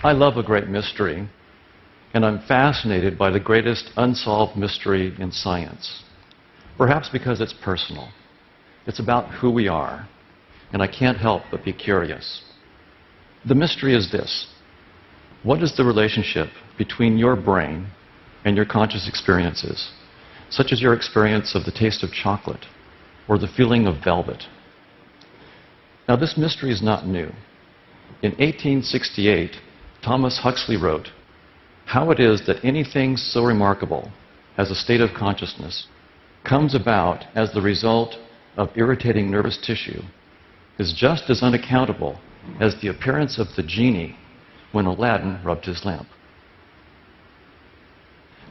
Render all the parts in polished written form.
I love a great mystery, and I'm fascinated by the greatest unsolved mystery in science. Perhaps because it's personal. It's about who we are, and I can't help but be curious. The mystery is this: what is the relationship between your brain and your conscious experiences, such as your experience of the taste of chocolate or the feeling of velvet? Now, this mystery is not new. In 1868, Thomas Huxley wrote, "How it is that anything so remarkable as a state of consciousness comes about as the result of irritating nervous tissue is just as unaccountable as the appearance of the genie when Aladdin rubbed his lamp."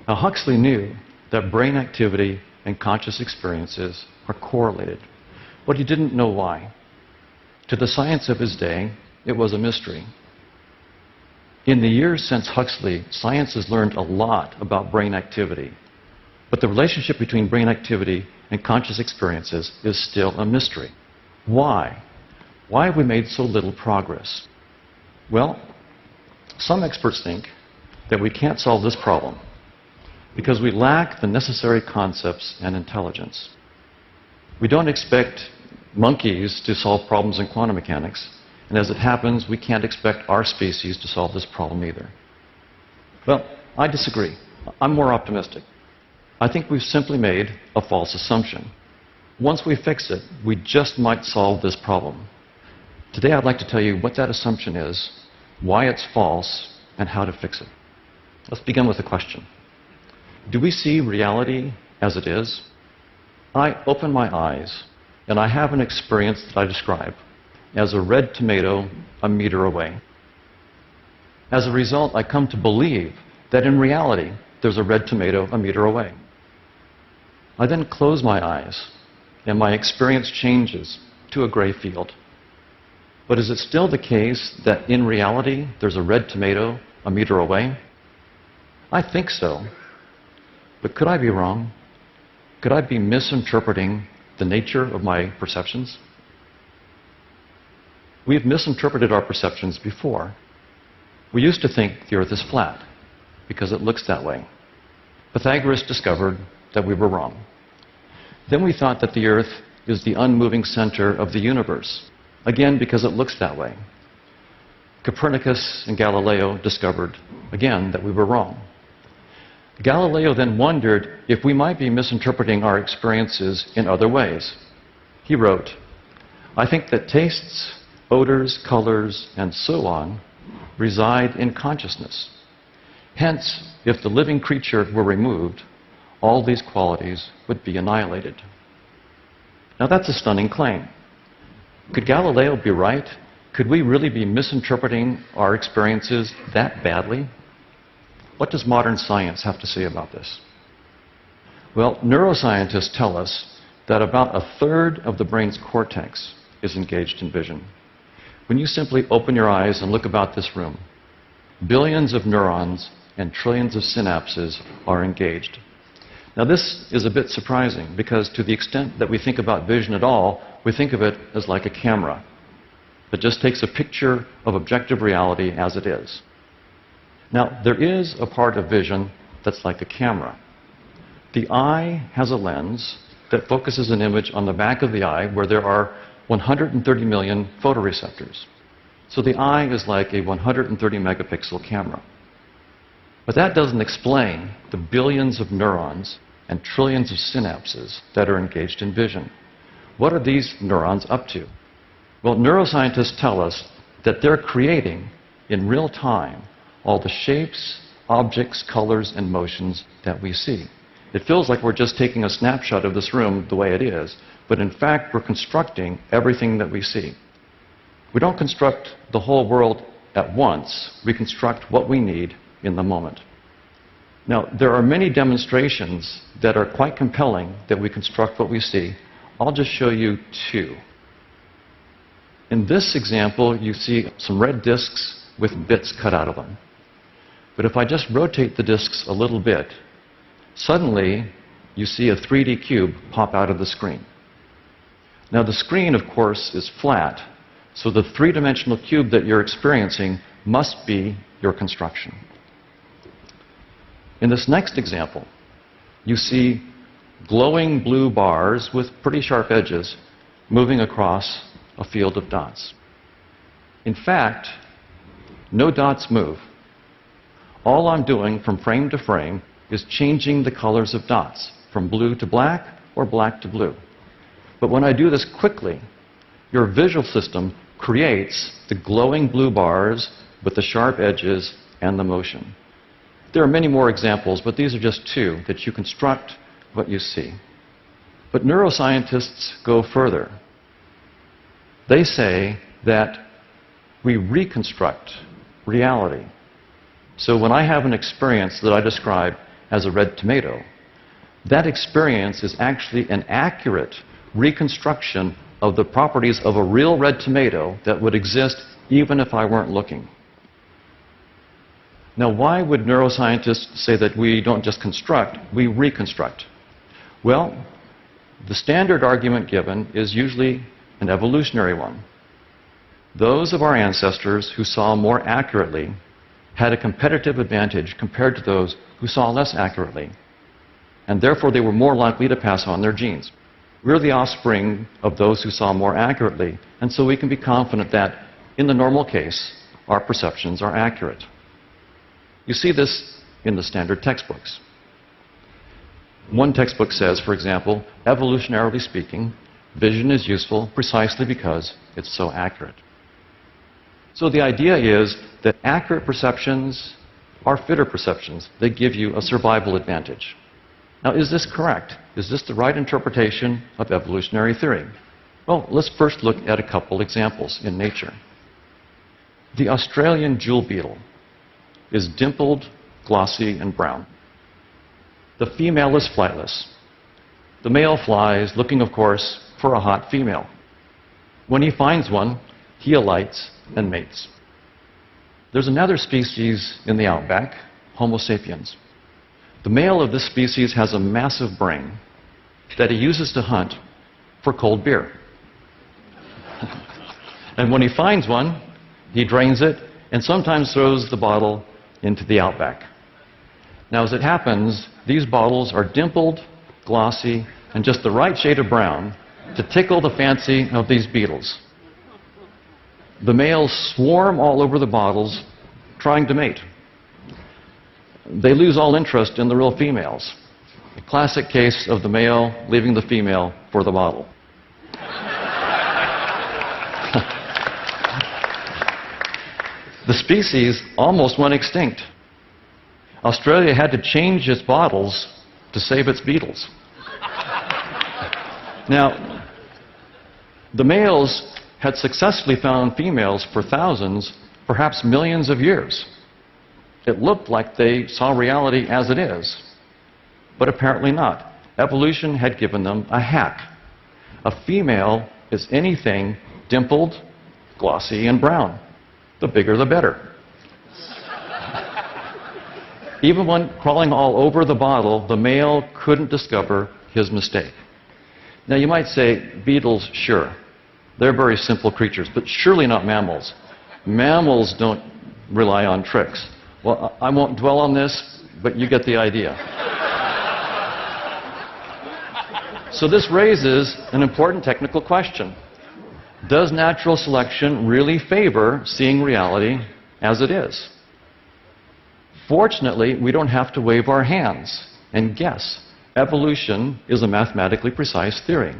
Now, Huxley knew that brain activity and conscious experiences are correlated, but he didn't know why. To the science of his day, it was a mystery. In the years since Huxley, science has learned a lot about brain activity, but the relationship between brain activity and conscious experiences is still a mystery. Why? Why have we made so little progress? Well, some experts think that we can't solve this problem because we lack the necessary concepts and intelligence. We don't expect monkeys to solve problems in quantum mechanics, and as it happens, we can't expect our species to solve this problem either. Well, I disagree. I'm more optimistic. I think we've simply made a false assumption. Once we fix it, we just might solve this problem. Today I'd like to tell you what that assumption is, why it's false, and how to fix it. Let's begin with a question. Do we see reality as it is? I open my eyes, and I have an experience that I describe as a red tomato a meter away. As a result, I come to believe that in reality, there's a red tomato a meter away. I then close my eyes, and my experience changes to a gray field. But is it still the case that in reality, there's a red tomato a meter away? I think so. But could I be wrong? Could I be misinterpreting the nature of my perceptions? We've misinterpreted our perceptions before. We used to think the Earth is flat because it looks that way. Pythagoras discovered that we were wrong. Then we thought that the Earth is the unmoving center of the universe, again because it looks that way. Copernicus and Galileo discovered, again, that we were wrong. Galileo then wondered if we might be misinterpreting our experiences in other ways. He wrote, "I think that tastes, odors, colors, and so on reside in consciousness. Hence, if the living creature were removed, all these qualities would be annihilated." Now that's a stunning claim. Could Galileo be right? Could we really be misinterpreting our experiences that badly? What does modern science have to say about this? Well, neuroscientists tell us that about a third of the brain's cortex is engaged in vision. When you simply open your eyes and look about this room, billions of neurons and trillions of synapses are engaged. Now, this is a bit surprising because to the extent that we think about vision at all, we think of it as like a camera that just takes a picture of objective reality as it is. Now, there is a part of vision that's like a camera. The eye has a lens that focuses an image on the back of the eye where there are 130 million photoreceptors. So the eye is like a 130 megapixel camera. But that doesn't explain the billions of neurons and trillions of synapses that are engaged in vision. What are these neurons up to? Well, neuroscientists tell us that they're creating, in real time, all the shapes, objects, colors, and motions that we see. It feels like we're just taking a snapshot of this room the way it is, but in fact, we're constructing everything that we see. We don't construct the whole world at once. We construct what we need in the moment. Now, there are many demonstrations that are quite compelling that we construct what we see. I'll just show you two. In this example, you see some red discs with bits cut out of them. But if I just rotate the discs a little bit, suddenly you see a 3D cube pop out of the screen. Now, the screen, of course, is flat, so the three-dimensional cube that you're experiencing must be your construction. In this next example, you see glowing blue bars with pretty sharp edges moving across a field of dots. In fact, no dots move. All I'm doing from frame to frame is changing the colors of dots from blue to black or black to blue. But when I do this quickly, your visual system creates the glowing blue bars with the sharp edges and the motion. There are many more examples, but these are just two that you construct what you see. But neuroscientists go further. They say that we reconstruct reality. So when I have an experience that I describe as a red tomato, that experience is actually an accurate reconstruction of the properties of a real red tomato that would exist even if I weren't looking. Now, why would neuroscientists say that we don't just construct, we reconstruct? Well, the standard argument given is usually an evolutionary one. Those of our ancestors who saw more accurately had a competitive advantage compared to those who saw less accurately, and therefore they were more likely to pass on their genes. We're the offspring of those who saw more accurately, and so we can be confident that, in the normal case, our perceptions are accurate. You see this in the standard textbooks. One textbook says, for example, evolutionarily speaking, vision is useful precisely because it's so accurate. So the idea is that accurate perceptions are fitter perceptions. They give you a survival advantage. Now, is this correct? Is this the right interpretation of evolutionary theory? Well, let's first look at a couple examples in nature. The Australian jewel beetle is dimpled, glossy, and brown. The female is flightless. The male flies, looking, of course, for a hot female. When he finds one, he alights and mates. There's another species in the outback, Homo sapiens. The male of this species has a massive brain that he uses to hunt for cold beer. And when he finds one, he drains it and sometimes throws the bottle into the outback. Now, as it happens, these bottles are dimpled, glossy, and just the right shade of brown to tickle the fancy of these beetles. The males swarm all over the bottles trying to mate. They lose all interest in the real females. A classic case of the male leaving the female for the bottle. The species almost went extinct. Australia had to change its bottles to save its beetles. Now, the males had successfully found females for thousands, perhaps millions of years. It looked like they saw reality as it is, but apparently not. Evolution had given them a hack. A female is anything dimpled, glossy, and brown. The bigger the better. Even when crawling all over the bottle, the male couldn't discover his mistake. Now you might say, beetles, sure. They're very simple creatures, but surely not mammals. Mammals don't rely on tricks. Well, I won't dwell on this, but you get the idea. So this raises an important technical question. Does natural selection really favor seeing reality as it is? Fortunately, we don't have to wave our hands and guess. Evolution is a mathematically precise theory.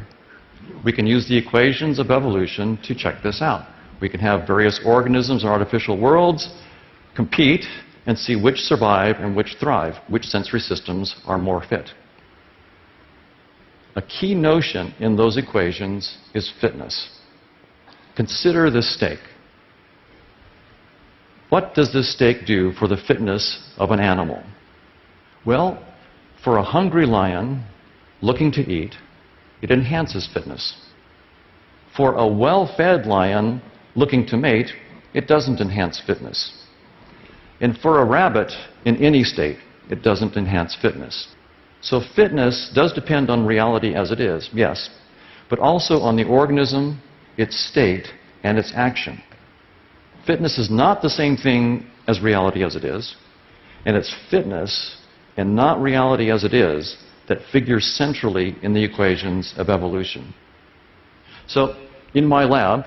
We can use the equations of evolution to check this out. We can have various organisms in artificial worlds compete and see which survive and which thrive, which sensory systems are more fit. A key notion in those equations is fitness. Consider this steak. What does this steak do for the fitness of an animal? Well, for a hungry lion looking to eat, it enhances fitness. For a well-fed lion looking to mate, it doesn't enhance fitness. And for a rabbit in any state, it doesn't enhance fitness. So fitness does depend on reality as it is, yes, but also on the organism, its state, and its action. Fitness is not the same thing as reality as it is, and it's fitness and not reality as it is that figures centrally in the equations of evolution. So, in my lab,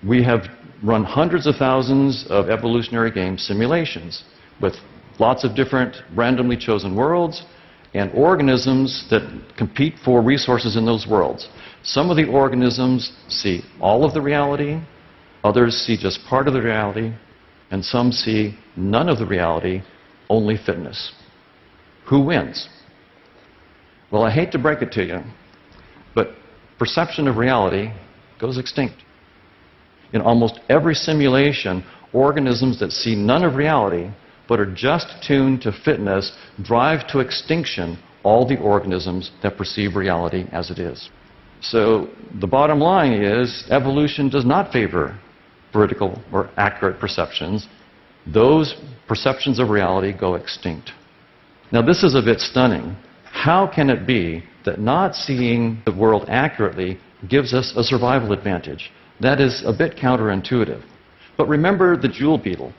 we have run hundreds of thousands of evolutionary game simulations with lots of different randomly chosen worlds and organisms that compete for resources in those worlds. Some of the organisms see all of the reality, others see just part of the reality, and some see none of the reality, only fitness. Who wins? Well, I hate to break it to you, but perception of reality goes extinct. In almost every simulation, organisms that see none of reality but are just tuned to fitness drive to extinction all the organisms that perceive reality as it is. So the bottom line is evolution does not favor vertical or accurate perceptions. Those perceptions of reality go extinct. Now this is a bit stunning. How can it be that not seeing the world accurately gives us a survival advantage? That is a bit counterintuitive. But remember the jewel beetle.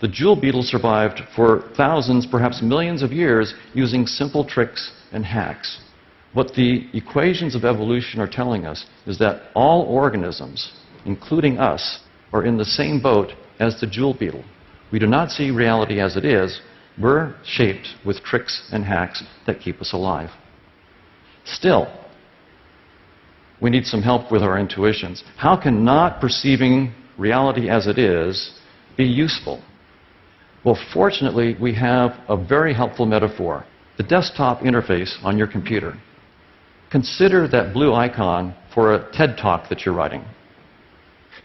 The jewel beetle survived for thousands, perhaps millions of years using simple tricks and hacks. What the equations of evolution are telling us is that all organisms, including us, are in the same boat as the jewel beetle. We do not see reality as it is. We're shaped with tricks and hacks that keep us alive. Still, we need some help with our intuitions. How can not perceiving reality as it is be useful? Well, fortunately, we have a very helpful metaphor. The desktop interface on your computer. Consider that blue icon for a TED Talk that you're writing.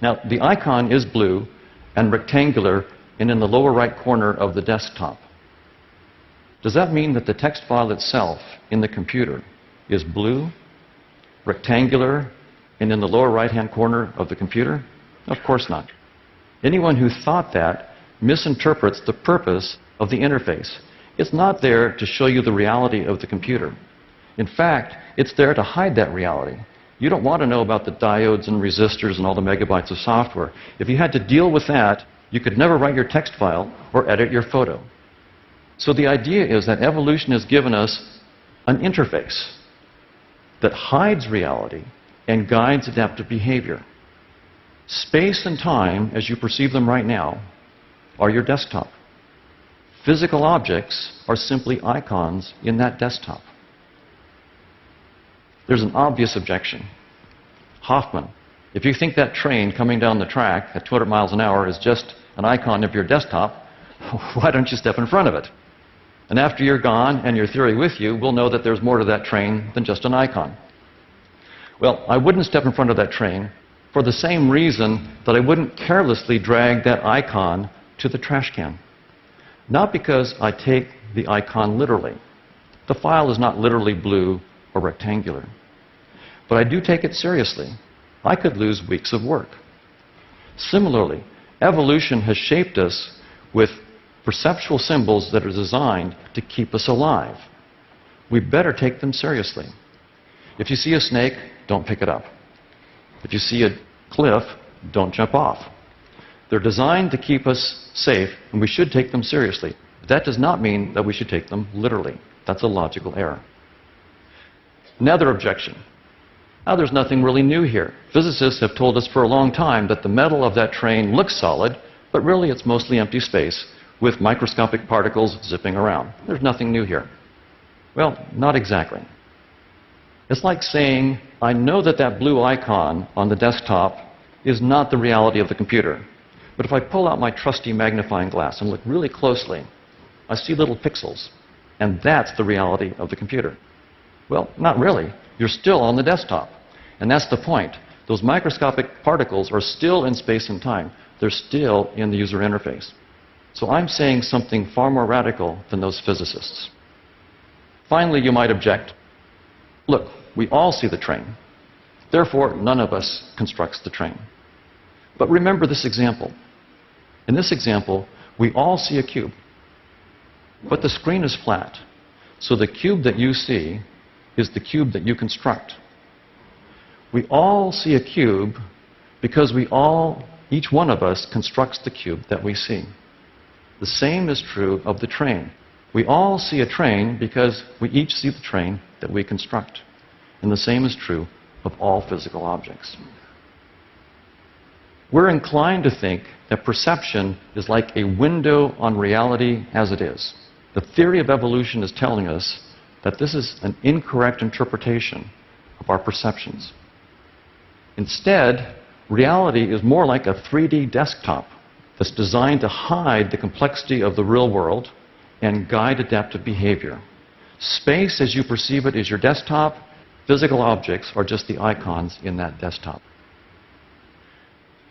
Now, the icon is blue and rectangular and in the lower right corner of the desktop. Does that mean that the text file itself in the computer is blue, rectangular, and in the lower right-hand corner of the computer? Of course not. Anyone who thought that misinterprets the purpose of the interface. It's not there to show you the reality of the computer. In fact, it's there to hide that reality. You don't want to know about the diodes and resistors and all the megabytes of software. If you had to deal with that, you could never write your text file or edit your photo. So the idea is that evolution has given us an interface that hides reality and guides adaptive behavior. Space and time, as you perceive them right now, are your desktop. Physical objects are simply icons in that desktop. There's an obvious objection. Hoffman, if you think that train coming down the track at 200 miles an hour is just an icon of your desktop, why don't you step in front of it? And after you're gone and your theory with you, we'll know that there's more to that train than just an icon. Well, I wouldn't step in front of that train for the same reason that I wouldn't carelessly drag that icon to the trash can. Not because I take the icon literally. The file is not literally blue or rectangular. But I do take it seriously. I could lose weeks of work. Similarly, evolution has shaped us with perceptual symbols that are designed to keep us alive. We better take them seriously. If you see a snake, don't pick it up. If you see a cliff, don't jump off. They're designed to keep us safe, and we should take them seriously. But that does not mean that we should take them literally. That's a logical error. Another objection. Now, there's nothing really new here. Physicists have told us for a long time that the metal of that train looks solid, but really it's mostly empty space with microscopic particles zipping around. There's nothing new here. Well, not exactly. It's like saying, I know that that blue icon on the desktop is not the reality of the computer. But if I pull out my trusty magnifying glass and look really closely, I see little pixels. And that's the reality of the computer. Well, not really. You're still on the desktop. And that's the point. Those microscopic particles are still in space and time. They're still in the user interface. So I'm saying something far more radical than those physicists. Finally, you might object, look, we all see the train. Therefore, none of us constructs the train. But remember this example. In this example, we all see a cube. But the screen is flat. So the cube that you see is the cube that you construct. We all see a cube because each one of us constructs the cube that we see. The same is true of the train. We all see a train because we each see the train that we construct. And the same is true of all physical objects. We're inclined to think that perception is like a window on reality as it is. The theory of evolution is telling us that this is an incorrect interpretation of our perceptions. Instead, reality is more like a 3D desktop that's designed to hide the complexity of the real world and guide adaptive behavior. Space, as you perceive it, is your desktop. Physical objects are just the icons in that desktop.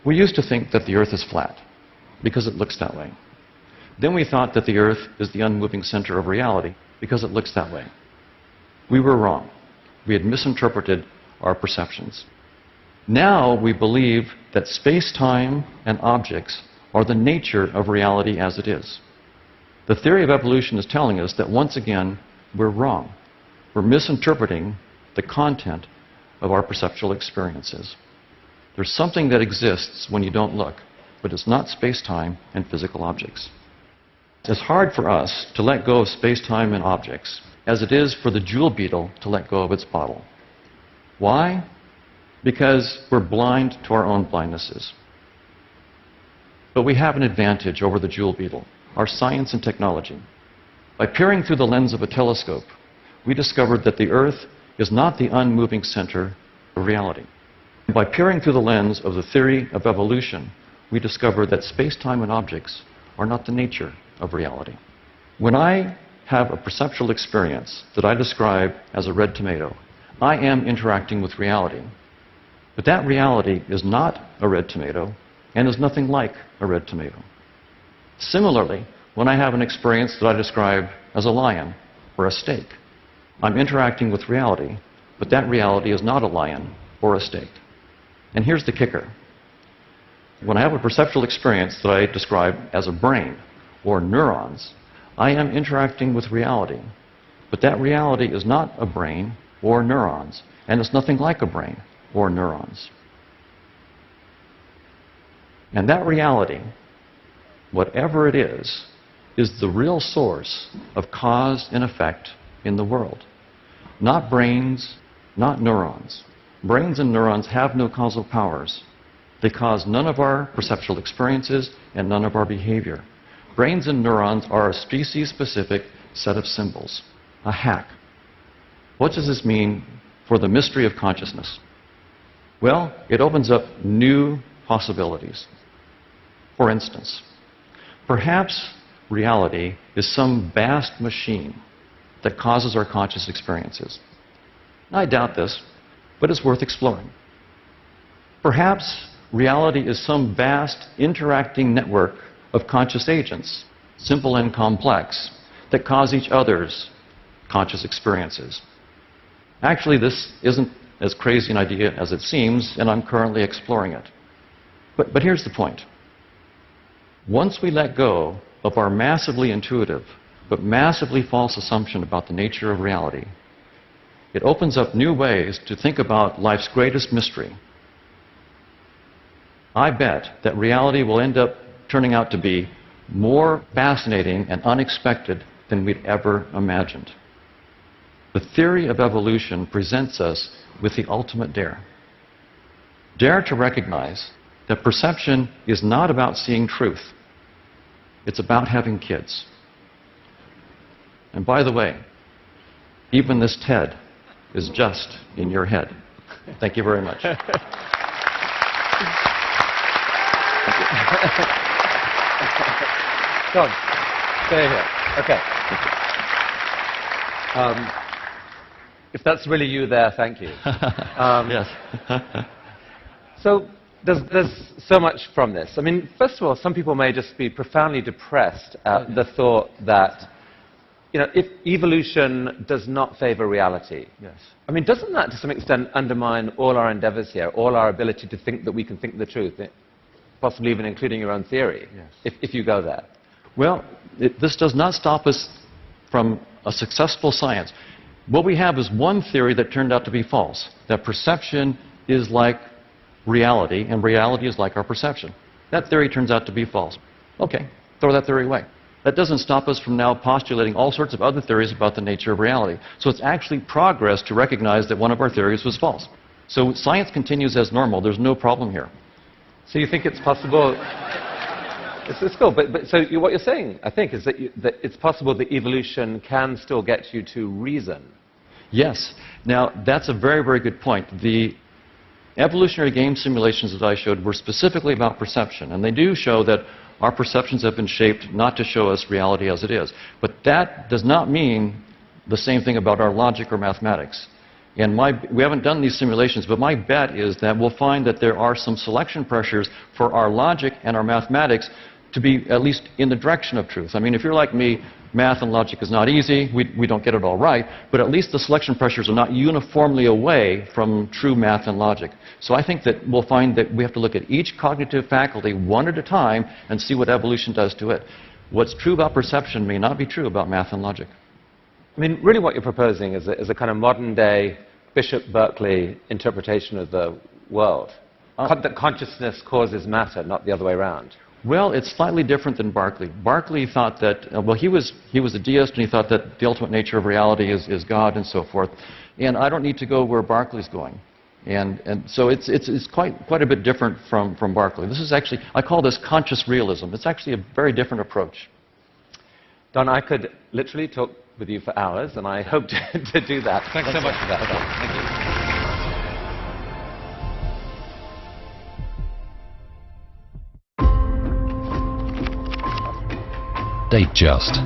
We used to think that the Earth is flat because it looks that way. Then we thought that the Earth is the unmoving center of reality because it looks that way. We were wrong. We had misinterpreted our perceptions. Now we believe that space-time and objects are the nature of reality as it is. The theory of evolution is telling us that once again, we're wrong. We're misinterpreting the content of our perceptual experiences. There's something that exists when you don't look, but it's not space-time and physical objects. It's hard for us to let go of space-time and objects as it is for the jewel beetle to let go of its bottle. Why? Because we're blind to our own blindnesses. But we have an advantage over the jewel beetle, our science and technology. By peering through the lens of a telescope, we discovered that the Earth is not the unmoving center of reality. By peering through the lens of the theory of evolution, we discovered that space-time and objects are not the nature of reality. When I have a perceptual experience that I describe as a red tomato, I am interacting with reality. But that reality is not a red tomato and is nothing like a red tomato. Similarly, when I have an experience that I describe as a lion or a steak, I'm interacting with reality, but that reality is not a lion or a steak. And here's the kicker. When I have a perceptual experience that I describe as a brain or neurons, I am interacting with reality. But that reality is not a brain or neurons, and it's nothing like a brain or neurons. And that reality, whatever it is the real source of cause and effect in the world. Not brains, not neurons. Brains and neurons have no causal powers. They cause none of our perceptual experiences and none of our behavior. Brains and neurons are a species-specific set of symbols, a hack. What does this mean for the mystery of consciousness? Well, it opens up new possibilities. For instance, perhaps reality is some vast machine that causes our conscious experiences. I doubt this, but it's worth exploring. Perhaps reality is some vast interacting network of conscious agents, simple and complex, that cause each other's conscious experiences. Actually, this isn't as crazy an idea as it seems, and I'm currently exploring it. But here's the point. Once we let go of our massively intuitive but massively false assumption about the nature of reality, it opens up new ways to think about life's greatest mystery. I bet that reality will end up turning out to be more fascinating and unexpected than we'd ever imagined. The theory of evolution presents us with the ultimate dare. Dare to recognize that perception is not about seeing truth. It's about having kids. And by the way, even this TED is just in your head. Thank you very much. Tom, stay here. Okay. If that's really you there, thank you. Yes. So there's so much from this. I mean, first of all, some people may just be profoundly depressed at the thought that, you know, if evolution does not favor reality. Yes. I mean, doesn't that to some extent undermine all our endeavors here, all our ability to think that we can think the truth, possibly even including your own theory, Yes. if you go there? Well, this does not stop us from a successful science. What we have is one theory that turned out to be false, that perception is like reality, and reality is like our perception. That theory turns out to be false. Okay, throw that theory away. that doesn't stop us from now postulating all sorts of other theories about the nature of reality. So it's actually progress to recognize that one of our theories was false. So science continues as normal. There's no problem here. So you think it's possible... It's cool, but what you're saying, I think, is that it's possible that evolution can still get you to reason. Yes. Now, that's a very, very good point. The evolutionary game simulations that I showed were specifically about perception, and they do show that our perceptions have been shaped not to show us reality as it is. But that does not mean the same thing about our logic or mathematics. And we haven't done these simulations, but my bet is that we'll find that there are some selection pressures for our logic and our mathematics to be at least in the direction of truth. I mean, if you're like me, math and logic is not easy. We don't get it all right, but at least the selection pressures are not uniformly away from true math and logic. So I think that we'll find that we have to look at each cognitive faculty one at a time and see what evolution does to it. What's true about perception may not be true about math and logic. I mean, really what you're proposing is a kind of modern-day Bishop Berkeley interpretation of the world. That consciousness causes matter, not the other way around. Well, it's slightly different than Berkeley. Berkeley thought that, well, he was a deist, and he thought that the ultimate nature of reality is God and so forth. And I don't need to go where Berkeley's going. And so it's quite a bit different from Berkeley. This is actually, I call this conscious realism. It's actually a very different approach. Don, I could literally talk with you for hours, and I hope to do that. Thanks so much for that. Thank you. Datejust,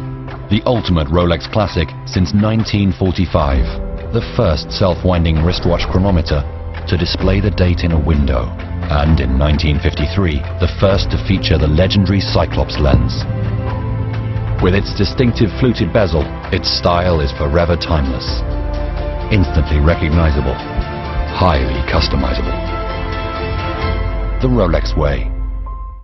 the ultimate Rolex classic since 1945. The first self-winding wristwatch chronometer to display the date in a window. And in 1953, the first to feature the legendary Cyclops lens. With its distinctive fluted bezel, its style is forever timeless. Instantly recognizable, highly customizable. The Rolex way.